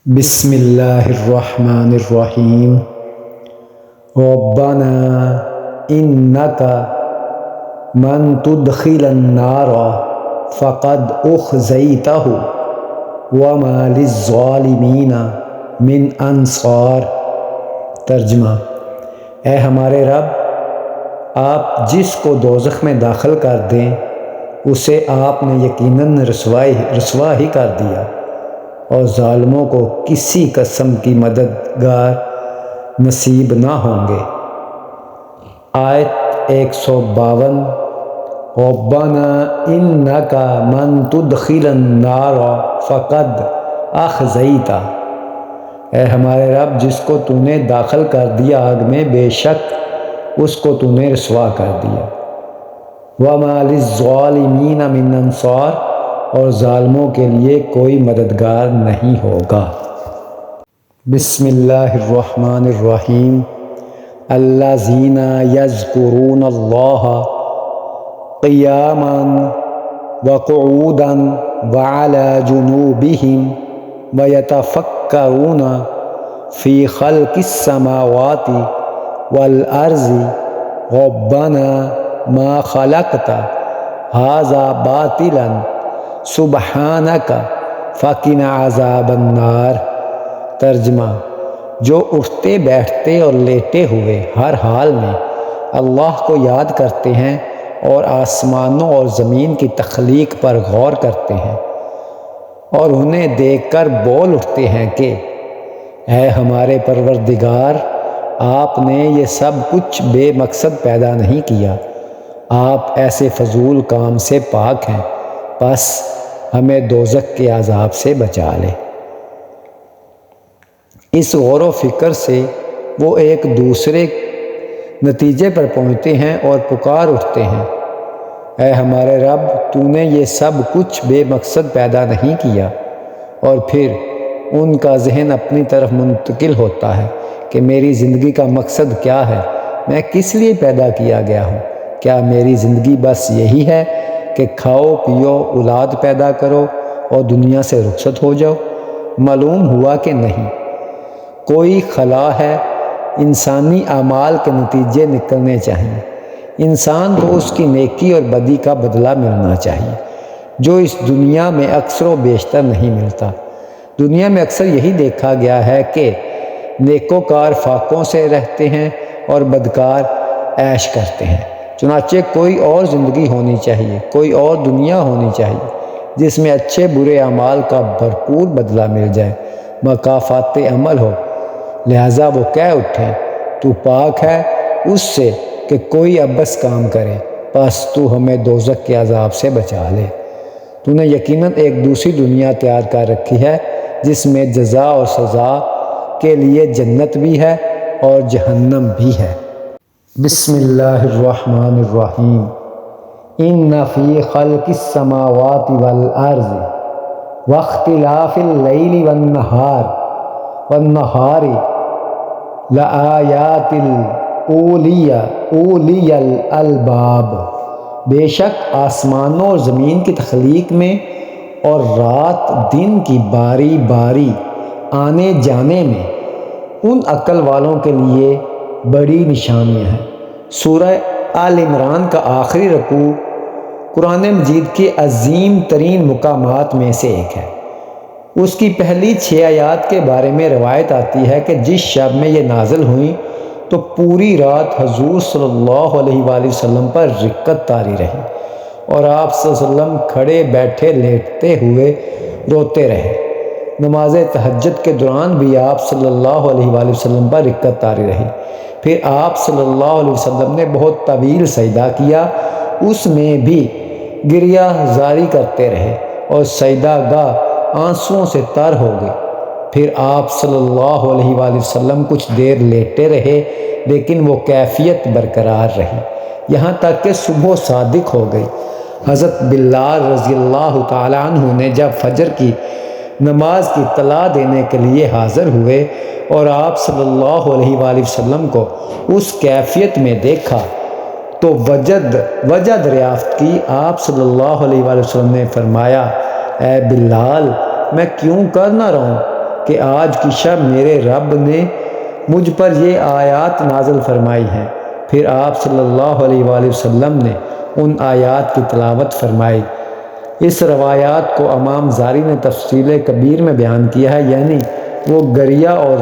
بسم اللہ الرحمن الرحیم ربنا انک من تدخل النار فقد اخزیتہ وما للظالمین من انصار۔ ترجمہ: اے ہمارے رب، آپ جس کو دوزخ میں داخل کر دیں اسے آپ نے یقیناً رسوا ہی کر دیا، اور ظالموں کو کسی قسم کی مددگار نصیب نہ ہوں گے۔ آیت 152۔ ربنا انک من تدخل النار فقد اخزیتہ۔ اے ہمارے رب، جس کو تو نے داخل کر دیا آگ میں، بے شک اس کو تو نے رسوا کر دیا۔ وما للظالمین من انصار، اور ظالموں کے لیے کوئی مددگار نہیں ہوگا۔ بسم اللہ الرحمن الرحیم۔ الذین یذکرون اللہ قیاما وقعودا وعلی جنوبہم ویتفکرون فی خلق السماوات والارض ربنا ما خلقت ھذا باطلا سبحانک فقنا عذاب النار۔ ترجمہ: جو اٹھتے بیٹھتے اور لیٹے ہوئے ہر حال میں اللہ کو یاد کرتے ہیں اور آسمانوں اور زمین کی تخلیق پر غور کرتے ہیں اور انہیں دیکھ کر بول اٹھتے ہیں کہ اے ہمارے پروردگار، آپ نے یہ سب کچھ بے مقصد پیدا نہیں کیا، آپ ایسے فضول کام سے پاک ہیں، بس ہمیں دوزخ کے عذاب سے بچا لے۔ اس غور و فکر سے وہ ایک دوسرے نتیجے پر پہنچتے ہیں اور پکار اٹھتے ہیں، اے ہمارے رب، تو نے یہ سب کچھ بے مقصد پیدا نہیں کیا۔ اور پھر ان کا ذہن اپنی طرف منتقل ہوتا ہے کہ میری زندگی کا مقصد کیا ہے، میں کس لیے پیدا کیا گیا ہوں؟ کیا میری زندگی بس یہی ہے کہ کھاؤ پیو، اولاد پیدا کرو اور دنیا سے رخصت ہو جاؤ؟ معلوم ہوا کہ نہیں، کوئی خلا ہے۔ انسانی اعمال کے نتیجے نکلنے چاہیے، انسان کو اس کی نیکی اور بدی کا بدلہ ملنا چاہیے، جو اس دنیا میں اکثر و بیشتر نہیں ملتا۔ دنیا میں اکثر یہی دیکھا گیا ہے کہ نیکوکار فاقوں سے رہتے ہیں اور بدکار عیش کرتے ہیں۔ چنانچہ کوئی اور زندگی ہونی چاہیے، کوئی اور دنیا ہونی چاہیے جس میں اچھے برے اعمال کا بھرپور بدلہ مل جائے، مکافات عمل ہو۔ لہٰذا وہ کہہ اٹھے، تو پاک ہے اس سے کہ کوئی عبث کام کرے، بس تو ہمیں دوزخ کے عذاب سے بچا لے۔ تو نے یقیناً ایک دوسری دنیا تیار کر رکھی ہے جس میں جزا اور سزا کے لیے جنت بھی ہے اور جہنم بھی ہے۔ بسم اللہ الرحمن الرحیم۔ ان فی خلق السماوات والارض واختلاف اللیل والنہار لآیات اولی الالباب۔ بے شک آسمانوں اور زمین کی تخلیق میں اور رات دن کی باری باری آنے جانے میں ان عقل والوں کے لیے بڑی نشانیاں ہیں۔ سورہ آل عمران کا آخری رکوع قرآن مجید کے عظیم ترین مقامات میں سے ایک ہے۔ اس کی پہلی 6 آیات کے بارے میں روایت آتی ہے کہ جس شب میں یہ نازل ہوئیں تو پوری رات حضور صلی اللہ علیہ وآلہ وسلم پر رقت طاری رہی، اور آپ صلی اللہ علیہ وسلم کھڑے بیٹھے لیٹتے ہوئے روتے رہے۔ نماز تہجد کے دوران بھی آپ صلی اللہ علیہ وآلہ وسلم پر رقت طاری رہی۔ پھر آپ صلی اللہ علیہ وسلم نے بہت طویل سجدہ کیا، اس میں بھی گریہ زاری کرتے رہے اور سجدہ گاہ آنسوؤں سے تر ہو گئی۔ پھر آپ صلی اللہ علیہ وآلہ وسلم کچھ دیر لیٹے رہے، لیکن وہ کیفیت برقرار رہی یہاں تک کہ صبح صادق ہو گئی۔ حضرت بلال رضی اللہ تعالیٰ عنہ نے جب فجر کی نماز کی اطلاع دینے کے لیے حاضر ہوئے اور آپ صلی اللہ علیہ وآلہ وسلم کو اس کیفیت میں دیکھا تو وجہ دریافت کی۔ آپ صلی اللہ علیہ وآلہ وسلم نے فرمایا، اے بلال، میں کیوں کر نہ رہوں؟ کہ آج کی شب میرے رب نے مجھ پر یہ آیات نازل فرمائی ہیں۔ پھر آپ صلی اللہ علیہ وآلہ وسلم نے ان آیات کی تلاوت فرمائی۔ اس روایات کو امام زاری نے تفصیل کبیر میں بیان کیا ہے، یعنی وہ گریہ اور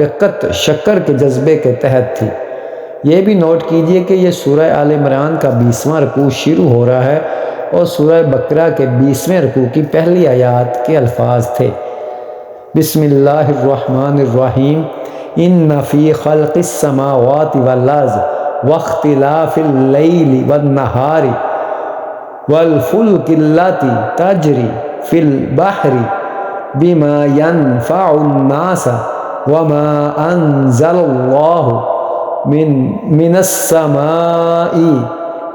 رقت شکر کے جذبے کے تحت تھی۔ یہ بھی نوٹ کیجئے کہ یہ سورہ آل عمران کا 20واں رکوع شروع ہو رہا ہے اور سورہ بقرہ کے 20ویں رکوع کی پہلی آیات کے الفاظ تھے: بسم اللہ الرحمن الرحیم، ان فی خلق السماوات والارض واختلاف اللیل والنہار والفلک اللاتی تجری فی البحر بما ينفع الناس وما انزل اللہ من السماء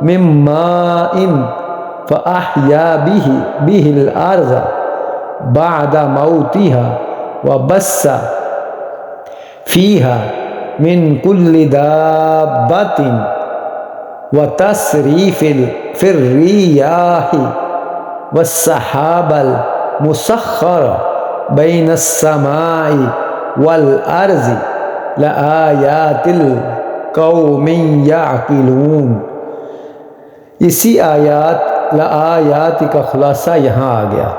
من ماء فأحیا به الارض بعد موتها وبث فيها من كل دابة وتصريف الرياح والسحاب المسخر بين السماء والأرض لآيات لقوم يعقلون۔ اسی آیات لآیات کا خلاصہ یہاں آ گیا۔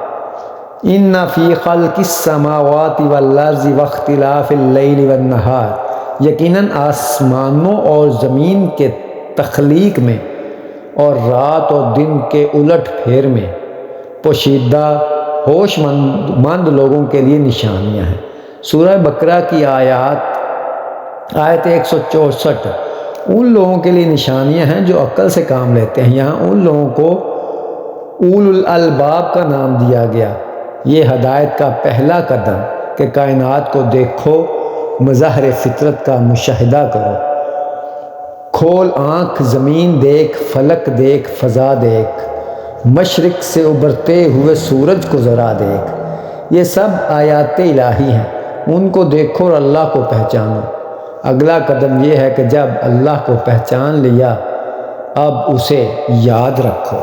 ان فی خلق السماوات والارض واختلاف اللیل والنہار، یقیناً آسمانوں اور زمین کے تخلیق میں اور رات اور دن کے الٹ پھیر میں پوشیدہ ہوش مند لوگوں کے لیے نشانیاں ہیں۔ سورہ بقرہ کی آیت 164 ان لوگوں کے لیے نشانیاں ہیں جو عقل سے کام لیتے ہیں۔ یہاں ان لوگوں کو اولو الالباب کا نام دیا گیا۔ یہ ہدایت کا پہلا قدم کہ کائنات کو دیکھو، مظاہر فطرت کا مشاہدہ کرو، کھول آنکھ، زمین دیکھ، فلک دیکھ، فضا دیکھ، مشرق سے ابھرتے ہوئے سورج کو ذرا دیکھ۔ یہ سب آیات الہی ہیں، ان کو دیکھو اور اللہ کو پہچانو۔ اگلا قدم یہ ہے کہ جب اللہ کو پہچان لیا اب اسے یاد رکھو۔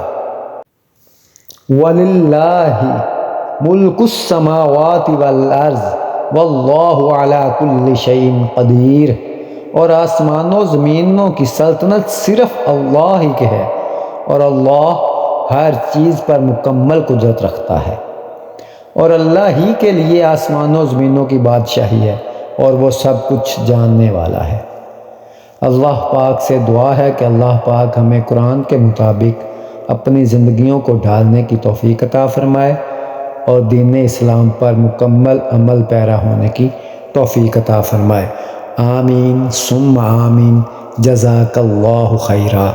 وَلِلَّهِ مُلْكُ السَّمَاوَاتِ وَالْأَرْضِ وَاللَّهُ عَلَى كُلِّ شَيْءٍ قَدِيرٌ، اور آسمانوں زمینوں کی سلطنت صرف اللہ ہی کے ہے اور اللہ ہر چیز پر مکمل قدرت رکھتا ہے، اور اللہ ہی کے لیے آسمانوں زمینوں کی بادشاہی ہے اور وہ سب کچھ جاننے والا ہے۔ اللہ پاک سے دعا ہے کہ اللہ پاک ہمیں قرآن کے مطابق اپنی زندگیوں کو ڈھالنے کی توفیق عطا فرمائے اور دین اسلام پر مکمل عمل پیرا ہونے کی توفیق عطا فرمائے۔ آمین ثم آمین۔ جزاک اللہ خیرا۔